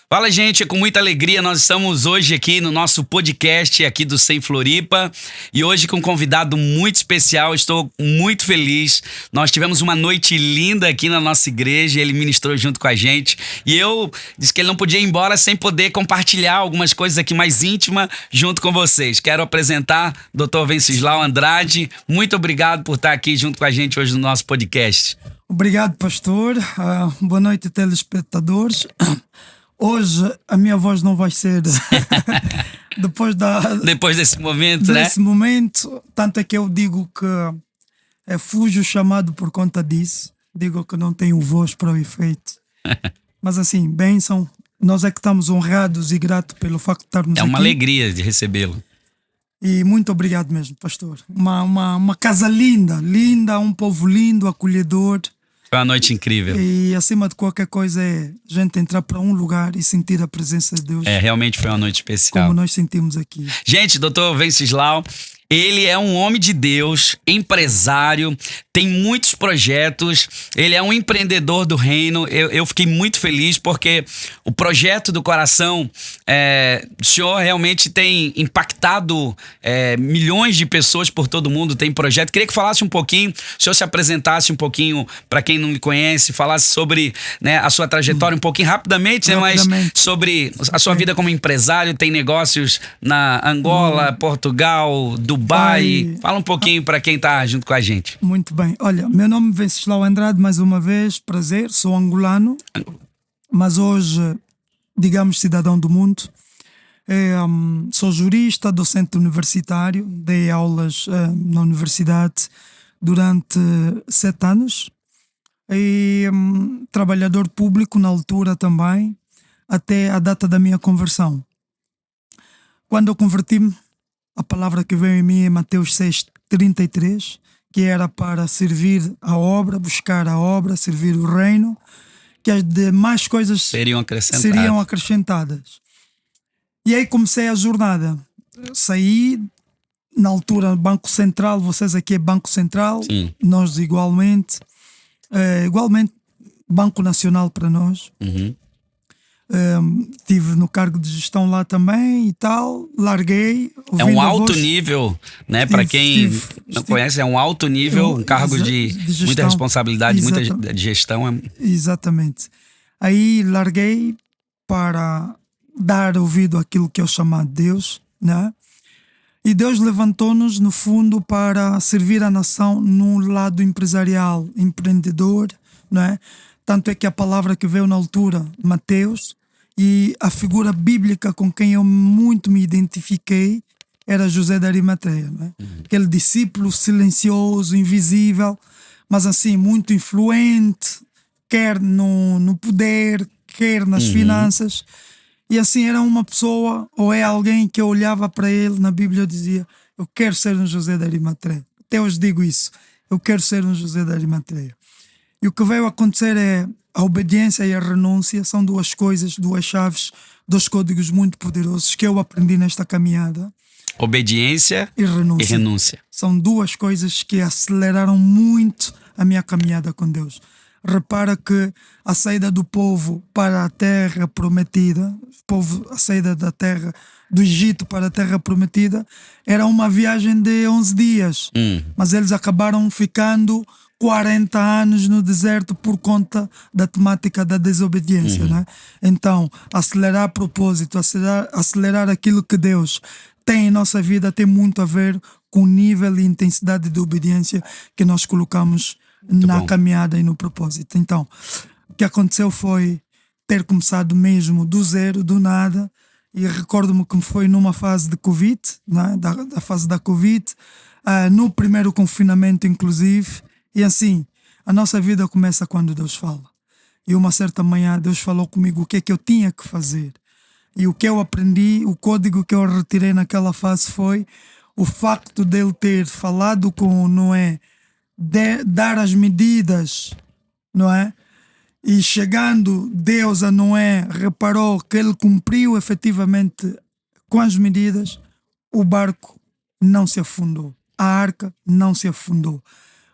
Fala, gente, é com muita alegria. Nós estamos hoje aqui no nosso podcast aqui do Sem Floripa e hoje com um convidado muito especial. Estou muito feliz. Nós tivemos uma noite linda aqui na nossa igreja. Ele ministrou junto com a gente e eu disse que ele não podia ir embora sem poder compartilhar algumas coisas aqui mais íntimas junto com vocês. Quero apresentar Dr. Venceslau Andrade. Muito obrigado por estar aqui junto com a gente hoje no nosso podcast. Obrigado, pastor. Boa noite, telespectadores. Hoje a minha voz não vai ser depois desse momento, né? Desse momento, tanto é que eu digo que fujo chamado por conta disso. Digo que não tenho voz para o efeito. Mas assim, bênção. Nós é que estamos honrados e gratos pelo facto de estarmos aqui. É uma alegria de recebê-lo. E muito obrigado mesmo, pastor. Uma casa linda, um povo lindo, acolhedor. Foi uma noite incrível. E acima de qualquer coisa é a gente entrar para um lugar e sentir a presença de Deus. Realmente foi uma noite especial. Como nós sentimos aqui. Gente, Dr. Venceslau, ele é um homem de Deus, empresário, tem muitos projetos, ele é um empreendedor do reino. Eu fiquei muito feliz porque o projeto do coração do senhor realmente tem impactado milhões de pessoas por todo mundo, tem projeto. Queria que falasse um pouquinho, o senhor se apresentasse um pouquinho para quem não me conhece, falasse sobre, né, a sua trajetória um pouquinho rapidamente, né, mas sobre a sua vida como empresário. Tem negócios na Angola, Portugal, Dubai. Fala um pouquinho para quem está junto com a gente. Muito bem. Olha, meu nome é Venceslau Andrade, mais uma vez, prazer, sou angolano, mas hoje, digamos, cidadão do mundo. Sou jurista, docente universitário, dei aulas na universidade durante 7 anos e trabalhador público na altura também, até a data da minha conversão. Quando eu converti-me, a palavra que veio em mim é Mateus 6:33, que era para servir a obra, buscar a obra, servir o reino, que as demais coisas seriam acrescentadas. E aí comecei a jornada. Saí, na altura, Banco Central, vocês aqui é Banco Central, sim. Nós igualmente, Banco Nacional para nós. Estive no cargo de gestão lá também e tal, larguei. É um alto nível, né? Para quem não conhece, é um alto nível, um cargo de gestão, muita responsabilidade, muita gestão. Exatamente. Aí larguei para dar ouvido àquilo que eu chamo de Deus, né? E Deus levantou-nos, no fundo, para servir a nação no lado empresarial, empreendedor, né? Tanto é que a palavra que veio na altura, Mateus, e a figura bíblica com quem eu muito me identifiquei era José de Arimateia, né? Aquele discípulo silencioso, invisível, mas assim, muito influente, quer no poder, quer nas finanças. E assim, era uma pessoa, ou é alguém que eu olhava para ele na Bíblia e dizia: eu quero ser um José de Arimateia. Até hoje digo isso, eu quero ser um José de Arimateia. E o que veio acontecer é a obediência e a renúncia. São duas coisas, duas chaves, dois códigos muito poderosos que eu aprendi nesta caminhada. Obediência e renúncia. São duas coisas que aceleraram muito a minha caminhada com Deus. Repara que a saída do povo para a terra prometida, a saída da terra do Egito para a terra prometida, era uma viagem de 11 dias. Mas eles acabaram ficando 40 anos no deserto por conta da temática da desobediência, né? Então, acelerar propósito, acelerar aquilo que Deus tem em nossa vida tem muito a ver com o nível e intensidade de obediência que nós colocamos na caminhada e no propósito. Então, o que aconteceu foi ter começado mesmo do zero, do nada, e recordo-me que foi numa fase de Covid, né? da fase da Covid, no primeiro confinamento inclusive. E assim, a nossa vida começa quando Deus fala. E uma certa manhã Deus falou comigo o que é que eu tinha que fazer. E o que eu aprendi, o código que eu retirei naquela fase foi o facto de ele ter falado com Noé, dar as medidas, não é? E chegando Deus a Noé, reparou que ele cumpriu efetivamente com as medidas, o barco não se afundou, a arca não se afundou.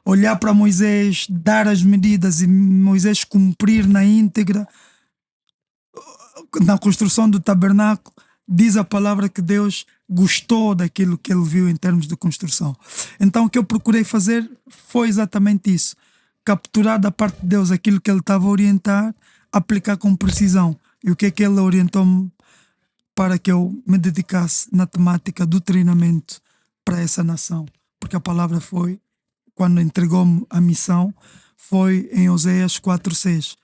Olhar para Moisés, dar as medidas e Moisés cumprir na íntegra, na construção do tabernáculo, diz a palavra que Deus gostou daquilo que ele viu em termos de construção. Então o que eu procurei fazer foi exatamente isso: capturar da parte de Deus aquilo que ele estava a orientar, aplicar com precisão. E o que é que ele orientou-me para que eu me dedicasse na temática do treinamento para essa nação? Porque a palavra foi, quando entregou-me a missão, foi em Oséias 4:6.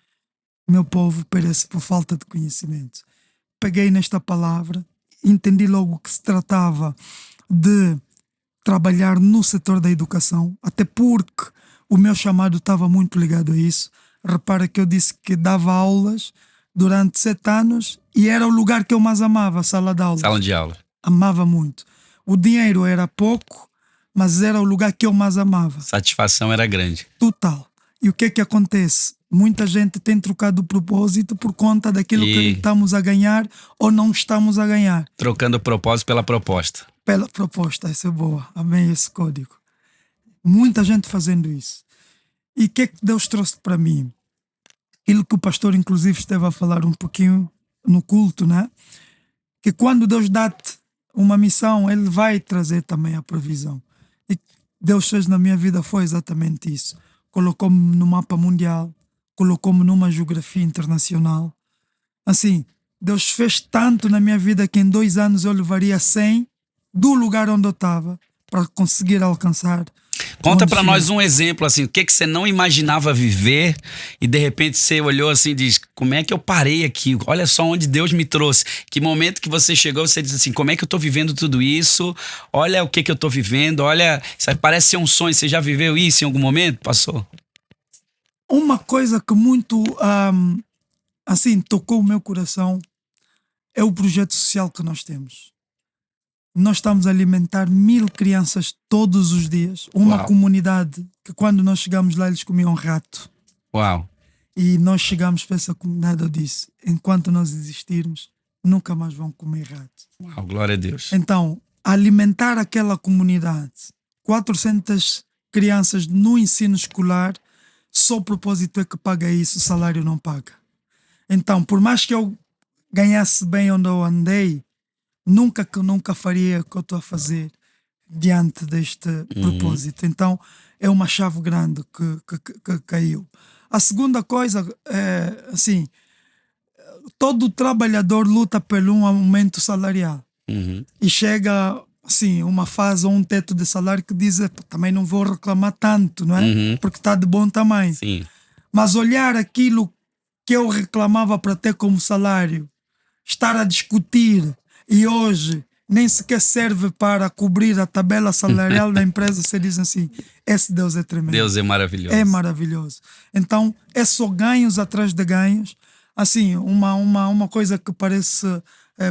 Meu povo perece por falta de conhecimento. Peguei nesta palavra, entendi logo que se tratava de trabalhar no setor da educação, até porque o meu chamado estava muito ligado a isso. Repara que eu disse que dava aulas durante 7 anos e era o lugar que eu mais amava, a sala de aula. Sala de aula. Amava muito. O dinheiro era pouco, mas era o lugar que eu mais amava. Satisfação era grande. Total. E o que é que acontece? Muita gente tem trocado o propósito por conta daquilo que estamos a ganhar ou não estamos a ganhar. Trocando o propósito pela proposta. Pela proposta, essa é boa. Amém esse código. Muita gente fazendo isso. E o que é que Deus trouxe para mim? Aquilo que o pastor inclusive esteve a falar um pouquinho no culto, né? Que quando Deus dá-te uma missão, Ele vai trazer também a provisão. E Deus fez na minha vida foi exatamente isso. Colocou-me no mapa mundial, colocou-me numa geografia internacional. Assim, Deus fez tanto na minha vida que em 2 anos eu levaria 100 do lugar onde eu estava para conseguir alcançar. Conta para nós um exemplo, assim, o que você não imaginava viver e de repente você olhou assim e diz, como é que eu parei aqui? Olha só onde Deus me trouxe. Que momento que você chegou, você disse assim, como é que eu tô vivendo tudo isso? Olha o que eu tô vivendo, olha, isso parece ser um sonho. Você já viveu isso em algum momento? Passou? Uma coisa que muito, assim, tocou o meu coração é o projeto social que nós temos. Nós estamos a alimentar 1000 crianças todos os dias. Uma Uau. comunidade que quando nós chegamos lá eles comiam rato. Uau. E nós chegamos para essa comunidade, eu disse, enquanto nós existirmos, nunca mais vão comer rato. Uau, glória a Deus. Então, alimentar aquela comunidade, 400 crianças no ensino escolar, só o propósito é que paga isso, o salário não paga. Então, por mais que eu ganhasse bem onde eu andei, nunca faria o que eu estou a fazer diante deste propósito. Então é uma chave grande que caiu. A segunda coisa é assim, todo trabalhador luta por um aumento salarial e chega assim uma fase ou um teto de salário que diz, também não vou reclamar tanto, não é? Porque está de bom tamanho. Sim. Mas olhar aquilo que eu reclamava para ter como salário, estar a discutir e hoje nem sequer serve para cobrir a tabela salarial da empresa, você diz assim, esse Deus é tremendo. Deus é maravilhoso. É maravilhoso. Então, é só ganhos atrás de ganhos. Assim, uma coisa que parece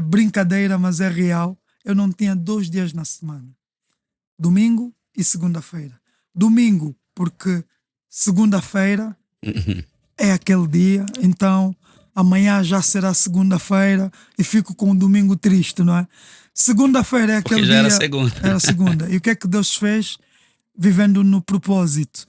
brincadeira, mas é real. Eu não tinha 2 dias na semana. Domingo e segunda-feira. Domingo, porque segunda-feira é aquele dia, então amanhã já será segunda-feira e fico com um domingo triste, não é? Segunda-feira é aquele dia. Era segunda. Era segunda. E o que é que Deus fez? Vivendo no propósito,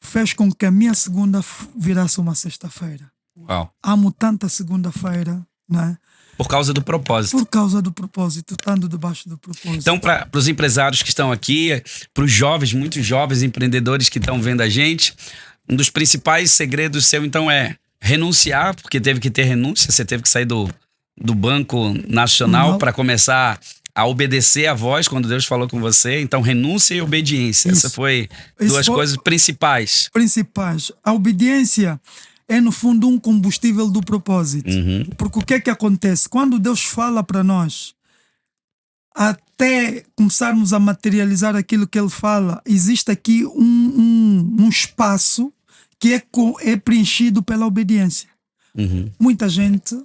fez com que a minha segunda virasse uma sexta-feira. Uau. Amo tanto a segunda-feira, não é? Por causa do propósito. Por causa do propósito, estando debaixo do propósito. Então, para os empresários que estão aqui, para os jovens, muitos jovens empreendedores que estão vendo a gente, um dos principais segredos seu, então, é renunciar, porque teve que ter renúncia, você teve que sair do Banco Nacional para começar a obedecer a voz quando Deus falou com você. Então, renúncia e obediência. Isso. Essa foi duas coisas principais. A obediência é, no fundo, um combustível do propósito. Porque o que é que acontece? Quando Deus fala para nós, até começarmos a materializar aquilo que Ele fala, existe aqui um espaço que é preenchido pela obediência. Muita gente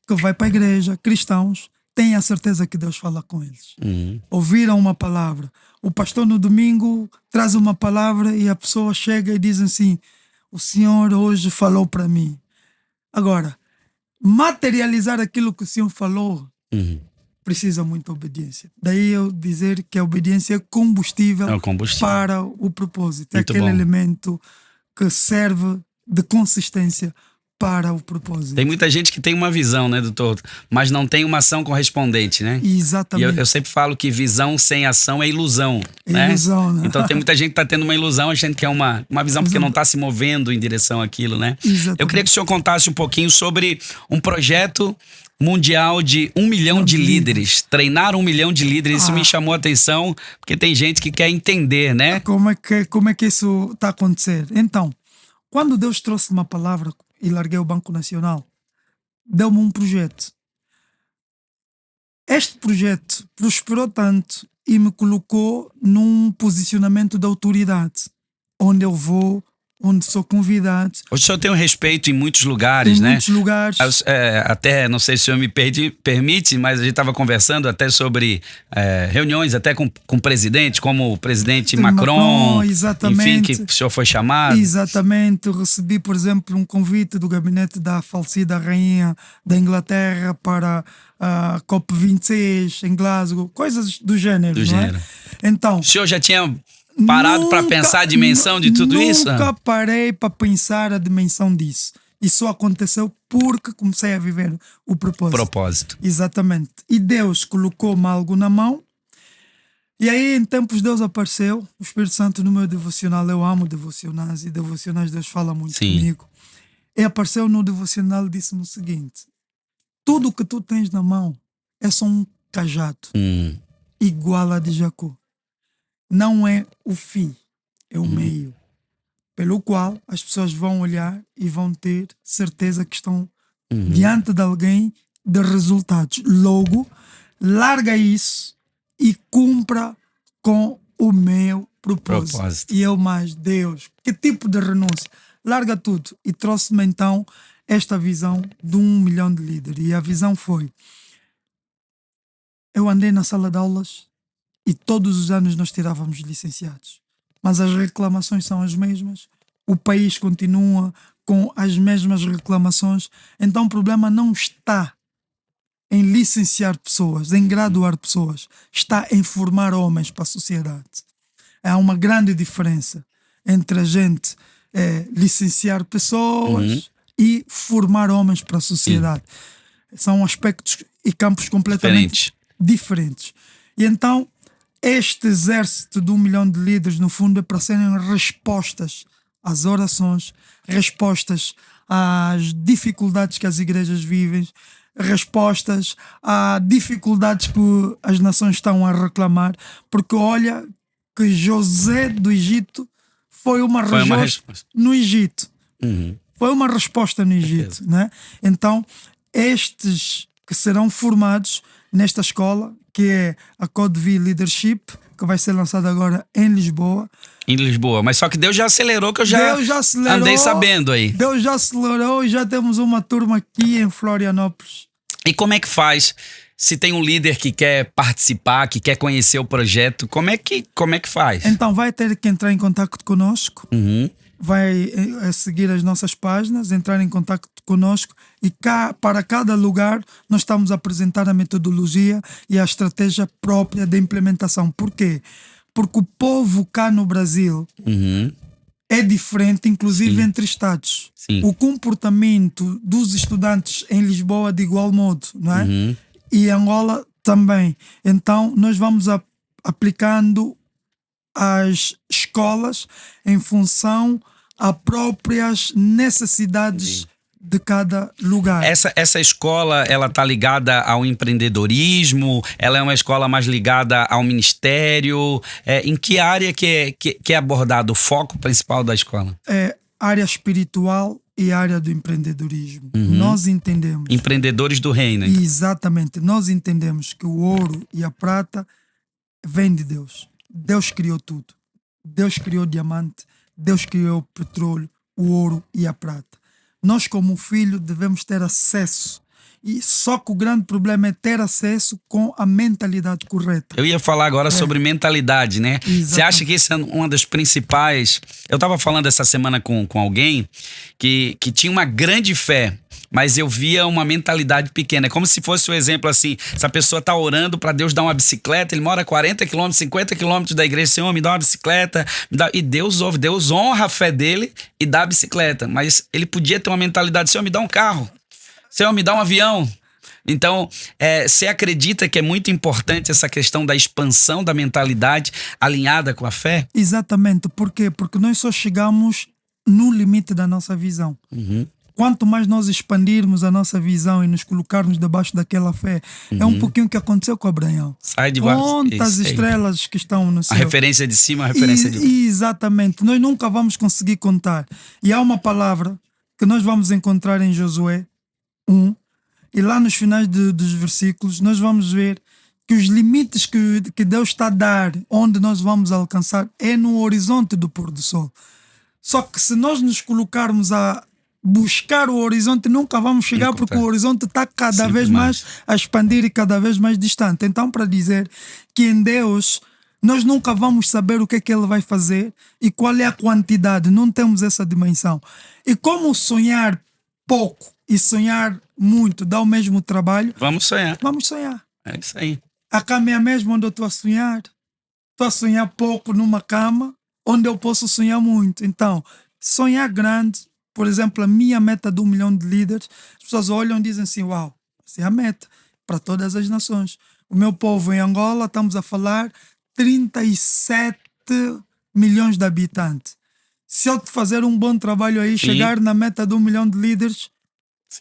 que vai para a igreja, cristãos, tem a certeza que Deus fala com eles. Ouviram uma palavra. O pastor no domingo traz uma palavra e a pessoa chega e diz assim, o Senhor hoje falou para mim. Agora, materializar aquilo que o Senhor falou precisa muita obediência. Daí eu dizer que a obediência é combustível, para o propósito. É aquele elemento que serve de consistência para o propósito. Tem muita gente que tem uma visão, né, doutor? Mas não tem uma ação correspondente, né? Exatamente. E eu sempre falo que visão sem ação é ilusão, É né? ilusão, né? Então tem muita gente que tá tendo uma ilusão, achando que é uma visão porque não tá se movendo em direção àquilo, né? Exatamente. Eu queria que o senhor contasse um pouquinho sobre um projeto mundial de 1 milhão de líderes. Treinar 1 milhão de líderes, isso me chamou a atenção, porque tem gente que quer entender, né? Como é que isso está a acontecer? Então, quando Deus trouxe uma palavra e larguei o Banco Nacional, deu-me um projeto. Este projeto prosperou tanto e me colocou num posicionamento de autoridade, onde eu vou, onde sou convidado. O senhor tem um respeito em muitos lugares, Em né? muitos lugares. Até, não sei se o senhor me permite, mas a gente estava conversando até sobre reuniões até com o presidente, como o presidente Macron, exatamente. enfim, que o senhor foi chamado. Exatamente, eu recebi, por exemplo, um convite do gabinete da falecida rainha da Inglaterra para a COP26 em Glasgow, coisas do gênero. Do gênero. Então, O senhor já tinha parado para pensar a dimensão de tudo isso? Nunca parei para pensar a dimensão disso. Isso aconteceu porque comecei a viver o propósito. Exatamente. E Deus colocou-me algo na mão. E aí, em tempos, Deus apareceu. O Espírito Santo no meu devocional. Eu amo devocionais. E devocionais Deus fala muito comigo. E apareceu no devocional e disse-me o seguinte: tudo que tu tens na mão é só um cajado. Igual a de Jacó. Não é o fim, é o meio, pelo qual as pessoas vão olhar e vão ter certeza que estão diante de alguém de resultados. Logo, larga isso e cumpra com o meu propósito. E eu mais, Deus, que tipo de renúncia? Larga tudo. E trouxe-me então esta visão de 1 milhão de líderes. E a visão foi: eu andei na sala de aulas e todos os anos nós tirávamos licenciados. Mas as reclamações são as mesmas. O país continua com as mesmas reclamações. Então o problema não está em licenciar pessoas, em graduar pessoas. Está em formar homens para a sociedade. Há uma grande diferença entre a gente licenciar pessoas e formar homens para a sociedade. São aspectos e campos completamente diferentes. E então, este exército de 1 milhão de líderes, no fundo, é para serem respostas às orações, respostas às dificuldades que as igrejas vivem, respostas a dificuldades que as nações estão a reclamar, porque olha que José do Egito foi uma resposta no Egito. Foi uma resposta no Egito, né? Então, estes que serão formados nesta escola, que é a Codeville Leadership, que vai ser lançada agora em Lisboa. Em Lisboa, mas só que Deus já acelerou, que eu já andei sabendo aí. Deus já acelerou e já temos uma turma aqui em Florianópolis. E como é que faz? Se tem um líder que quer participar, que quer conhecer o projeto, como é que faz? Então vai ter que entrar em contato conosco. Vai seguir as nossas páginas, entrar em contato conosco e para cada lugar nós estamos a apresentar a metodologia e a estratégia própria de implementação. Por quê? Porque o povo cá no Brasil é diferente, inclusive entre estados. O comportamento dos estudantes em Lisboa de igual modo, não é? E em Angola também. Então nós vamos aplicando as escolas em função a próprias necessidades de cada lugar. Essa escola, ela tá ligada ao empreendedorismo? Ela é uma escola mais ligada ao ministério? Em que área que é abordado o foco principal da escola? É área espiritual e área do empreendedorismo. Nós entendemos... Empreendedores do reino. Exatamente. Nós entendemos que o ouro e a prata vêm de Deus. Deus criou tudo. Deus criou o diamante, Deus criou o petróleo, o ouro e a prata. Nós, como filho, devemos ter acesso. E só que o grande problema é ter acesso com a mentalidade correta. Eu ia falar agora sobre mentalidade, né? Exatamente. Você acha que isso é uma das principais... Eu estava falando essa semana com alguém que tinha uma grande fé, mas eu via uma mentalidade pequena. É como se fosse o exemplo assim, se a pessoa tá orando para Deus dar uma bicicleta, ele mora a 40 quilômetros, 50 quilômetros da igreja, Senhor, me dá uma bicicleta, e Deus ouve, Deus honra a fé dele e dá a bicicleta, mas ele podia ter uma mentalidade, Senhor, me dá um carro, Senhor, me dá um avião. Então, você acredita que é muito importante essa questão da expansão da mentalidade alinhada com a fé? Exatamente. Por quê? Porque nós só chegamos no limite da nossa visão. Quanto mais nós expandirmos a nossa visão e nos colocarmos debaixo daquela fé, é um pouquinho o que aconteceu com Abraão. Sai de baixo. Quantas Isso aí. estrelas que estão no céu. A referência de cima, a referência de baixo. Exatamente. Nós nunca vamos conseguir contar. E há uma palavra que nós vamos encontrar em Josué 1, e lá nos finais dos versículos nós vamos ver que os limites que Deus está a dar, onde nós vamos alcançar, é no horizonte do pôr do sol. Só que se nós nos colocarmos a buscar o horizonte, nunca vamos chegar, porque o horizonte está cada vez mais a expandir e cada vez mais distante. Então, para dizer que em Deus nós nunca vamos saber o que é que Ele vai fazer e qual é a quantidade, não temos essa dimensão. E como sonhar pouco e sonhar muito dá o mesmo trabalho, vamos sonhar. Vamos sonhar. É isso aí. A cama é a mesma onde eu estou a sonhar. Estou a sonhar pouco numa cama onde eu posso sonhar muito. Então, sonhar grande, por exemplo, a minha meta de 1 milhão de líderes, as pessoas olham e dizem assim, uau, essa é a meta para todas as nações. O meu povo em Angola, estamos a falar 37 milhões de habitantes. Se eu fazer um bom trabalho aí, chegar na meta de 1 milhão de líderes,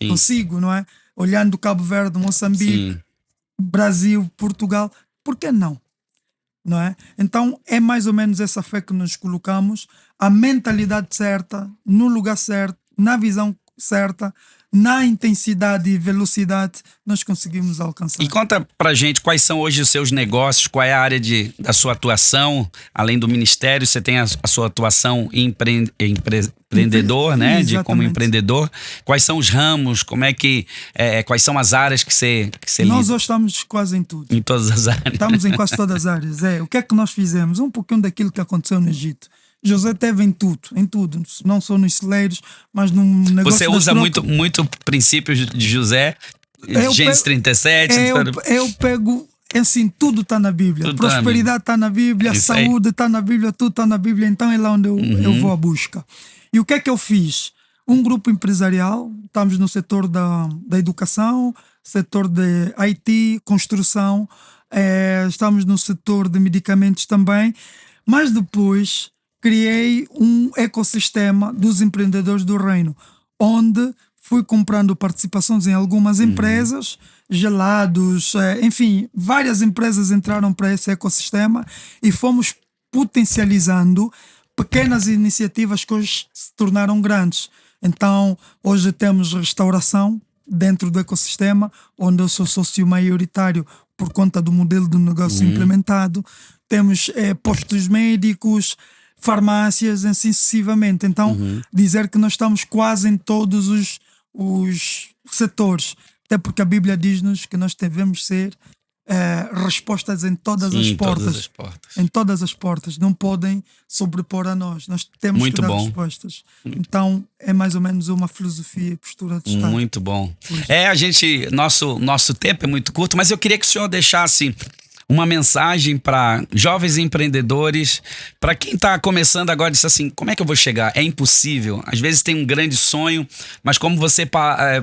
consigo, não é? Olhando Cabo Verde, Moçambique, Brasil, Portugal, por que não? Não é? Então é mais ou menos essa fé que nos colocamos, a mentalidade certa, no lugar certo, na visão certa, na intensidade e velocidade, nós conseguimos alcançar. E conta pra gente quais são hoje os seus negócios, qual é a área da sua atuação, além do ministério, você tem a sua atuação empreendedor, né? Como empreendedor. Quais são os ramos, como é que, quais são as áreas que você Nós lida? hoje estamos quase em tudo. Em todas as áreas. Estamos em quase todas as áreas. O que é que nós fizemos? Um pouquinho daquilo que aconteceu no Egito. José teve em tudo, não só nos celeiros, mas num negócio. Você usa muito princípios de José, Gênesis 37. Eu pego, assim, tudo está na Bíblia. Tudo Prosperidade está na Bíblia, saúde está na Bíblia, tudo está na Bíblia, então é lá onde eu vou à busca. E o que é que eu fiz? Um grupo empresarial, estamos no setor da educação, setor de IT, construção, estamos no setor de medicamentos também, mas depois criei um ecossistema dos empreendedores do reino, onde fui comprando participações em algumas empresas, gelados, enfim, várias empresas entraram para esse ecossistema e fomos potencializando pequenas iniciativas que hoje se tornaram grandes. Então, hoje temos restauração dentro do ecossistema, onde eu sou sócio maioritário por conta do modelo de negócio implementado. Temos postos médicos, farmácias, assim sucessivamente. Então, dizer que nós estamos quase em todos os setores, até porque a Bíblia diz-nos que nós devemos ser respostas em todas as portas. Em todas as portas. Não podem sobrepor a nós. Nós temos que dar respostas. Então, é mais ou menos uma filosofia e postura de estar. Muito bom. Nosso tempo é muito curto, mas eu queria que o senhor deixasse uma mensagem para jovens empreendedores, para quem está começando agora, disse assim, como é que eu vou chegar? É impossível. Às vezes tem um grande sonho, mas como você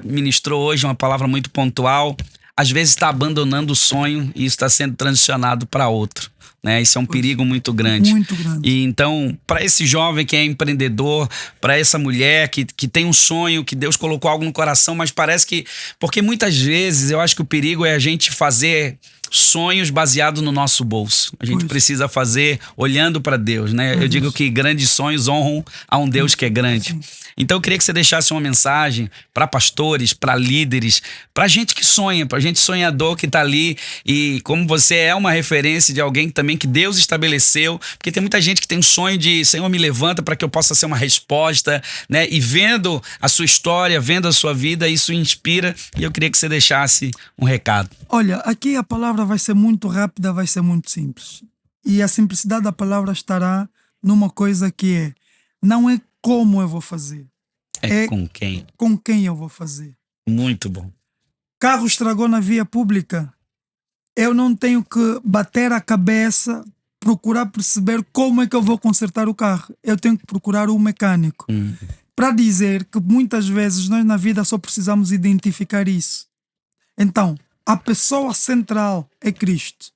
ministrou hoje uma palavra muito pontual, às vezes está abandonando o sonho e isso está sendo transicionado para outro. Né? Isso é um perigo muito grande. Muito grande. E então, para esse jovem que é empreendedor, para essa mulher que tem um sonho, que Deus colocou algo no coração, mas parece que... Porque muitas vezes eu acho que o perigo é a gente fazer sonhos baseados no nosso bolso. A gente precisa fazer olhando para Deus, né? Eu digo que grandes sonhos honram a um Deus que é grande. Então eu queria que você deixasse uma mensagem para pastores, para líderes, para gente que sonha, para gente sonhador que está ali, e como você é uma referência de alguém também que Deus estabeleceu, porque tem muita gente que tem um sonho de, Senhor, me levanta para que eu possa ser uma resposta, né? E vendo a sua história, vendo a sua vida, isso inspira, e eu queria que você deixasse um recado. Olha, aqui a palavra vai ser muito rápida, vai ser muito simples. E a simplicidade da palavra estará numa coisa que não é como eu vou fazer. É com quem? Com quem eu vou fazer. Muito bom. Carro estragou na via pública. Eu não tenho que bater a cabeça, procurar perceber como é que eu vou consertar o carro. Eu tenho que procurar um mecânico. Para dizer que muitas vezes nós na vida só precisamos identificar isso. Então, a pessoa central é Cristo.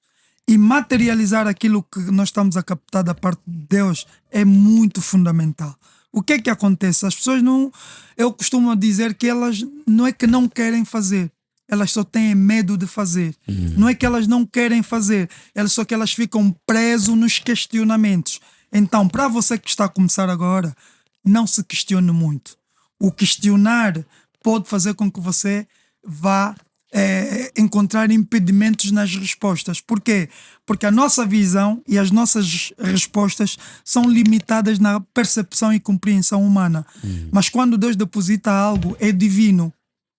E materializar aquilo que nós estamos a captar da parte de Deus é muito fundamental. O que é que acontece? As pessoas não... Eu costumo dizer que elas não é que não querem fazer. Elas só têm medo de fazer. Não é que elas não querem fazer. Só que elas ficam presas nos questionamentos. Então, para você que está a começar agora, não se questione muito. O questionar pode fazer com que você vá encontrar impedimentos nas respostas. Por quê? Porque a nossa visão e as nossas respostas são limitadas na percepção e compreensão humana. Mas quando Deus deposita algo, é divino.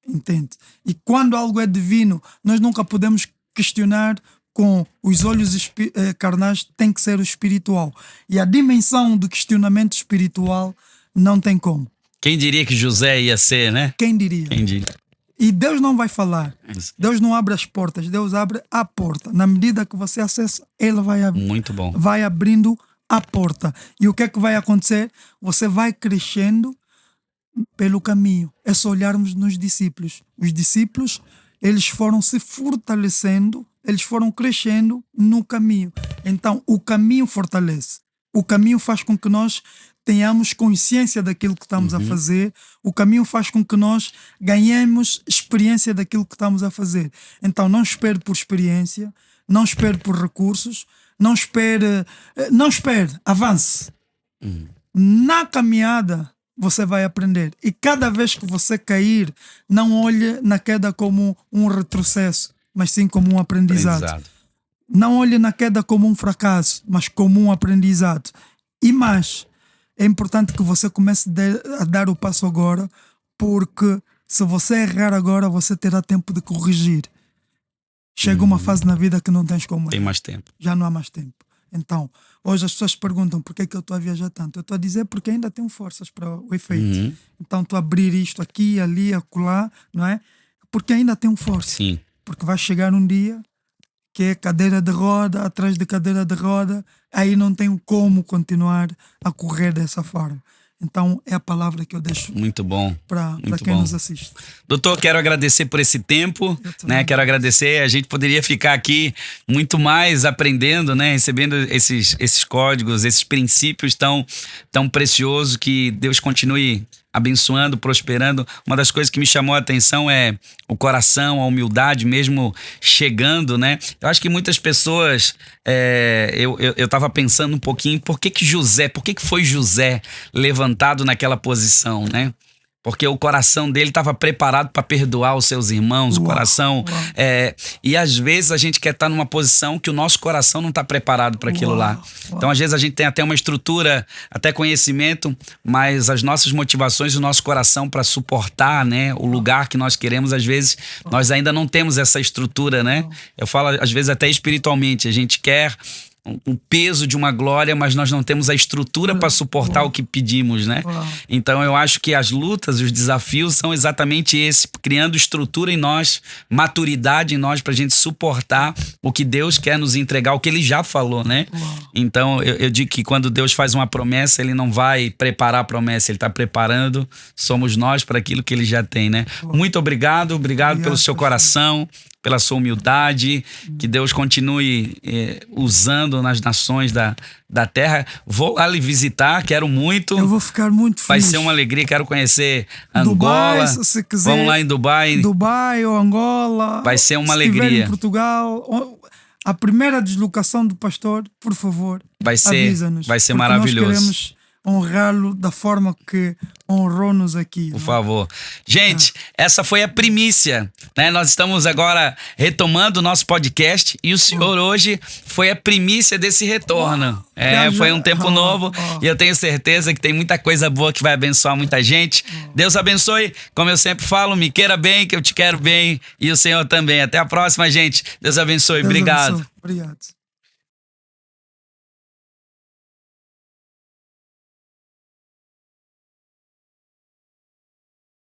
Entende? E quando algo é divino, nós nunca podemos questionar com os olhos carnais, tem que ser o espiritual. E a dimensão do questionamento espiritual não tem como. Quem diria que José ia ser, né? Quem diria? Quem diria? E Deus não vai falar. Deus não abre as portas, Deus abre a porta. Na medida que você acessa, Ele Muito bom. vai abrindo a porta. E o que é que vai acontecer? Você vai crescendo pelo caminho. É só olharmos nos discípulos. Os discípulos, eles foram se fortalecendo, eles foram crescendo no caminho. Então, o caminho fortalece. O caminho faz com que nós tenhamos consciência daquilo que estamos a fazer. O caminho faz com que nós ganhemos experiência daquilo que estamos a fazer. Então, não espere por experiência, não espere por recursos, não espere, avance. Na caminhada, você vai aprender. E cada vez que você cair, não olhe na queda como um retrocesso, mas sim como um aprendizado. Não olhe na queda como um fracasso, mas como um aprendizado. E mais, é importante que você comece a dar o passo agora, porque se você errar agora, você terá tempo de corrigir. Chega uma fase na vida que não tens como. Tem mais tempo. Já não há mais tempo. Então, hoje as pessoas perguntam por que é que eu estou a viajar tanto. Eu estou a dizer porque ainda tenho forças para o efeito. Então, estou a abrir isto aqui, ali, acolá, não é? Porque ainda tenho força. Sim. Porque vai chegar um dia que é cadeira de roda, atrás de cadeira de roda, aí não tenho como continuar a correr dessa forma. Então, é a palavra que eu deixo. Muito bom. Para quem nos assiste. Doutor, quero agradecer por esse tempo, né? Quero agradecer. A gente poderia ficar aqui muito mais aprendendo, né? Recebendo esses códigos, esses princípios tão preciosos. Que Deus continue abençoando, prosperando. Uma das coisas que me chamou a atenção é o coração, a humildade mesmo chegando, né? Eu acho que muitas pessoas, eu tava pensando um pouquinho, por que foi José levantado naquela posição, né? Porque o coração dele estava preparado para perdoar os seus irmãos, o coração... e às vezes a gente quer estar numa posição que o nosso coração não está preparado para aquilo lá. Então às vezes a gente tem até uma estrutura, até conhecimento, mas as nossas motivações, o nosso coração para suportar, né, o lugar que nós queremos, às vezes nós ainda não temos essa estrutura, né? Eu falo às vezes até espiritualmente, a gente quer o peso de uma glória, mas nós não temos a estrutura para suportar o que pedimos, né? Então eu acho que as lutas, os desafios são exatamente esse, criando estrutura em nós, maturidade em nós, para a gente suportar o que Deus quer nos entregar, o que Ele já falou, né? Então eu digo que quando Deus faz uma promessa, Ele não vai preparar a promessa, Ele está preparando, somos nós para aquilo que Ele já tem, né? Muito obrigado pelo seu coração, pela sua humildade, que Deus continue usando nas nações da terra. Vou lá lhe visitar, quero muito. Eu vou ficar muito feliz. Vai ser uma alegria, quero conhecer Angola. Dubai, se você quiser. Vamos lá em Dubai. Dubai ou Angola. Vai ser uma se alegria. Em Portugal, a primeira deslocação do pastor, por favor, avisa-nos. Vai ser maravilhoso. Nós queremos honrá-lo da forma que honrou-nos aqui. Por favor. Gente, essa foi a primícia, né? Nós estamos agora retomando o nosso podcast e o senhor hoje foi a primícia desse retorno. Foi um tempo novo e eu tenho certeza que tem muita coisa boa que vai abençoar muita gente. Deus abençoe. Como eu sempre falo, me queira bem, que eu te quero bem e o Senhor também. Até a próxima, gente. Deus abençoe. Obrigado. Obrigado.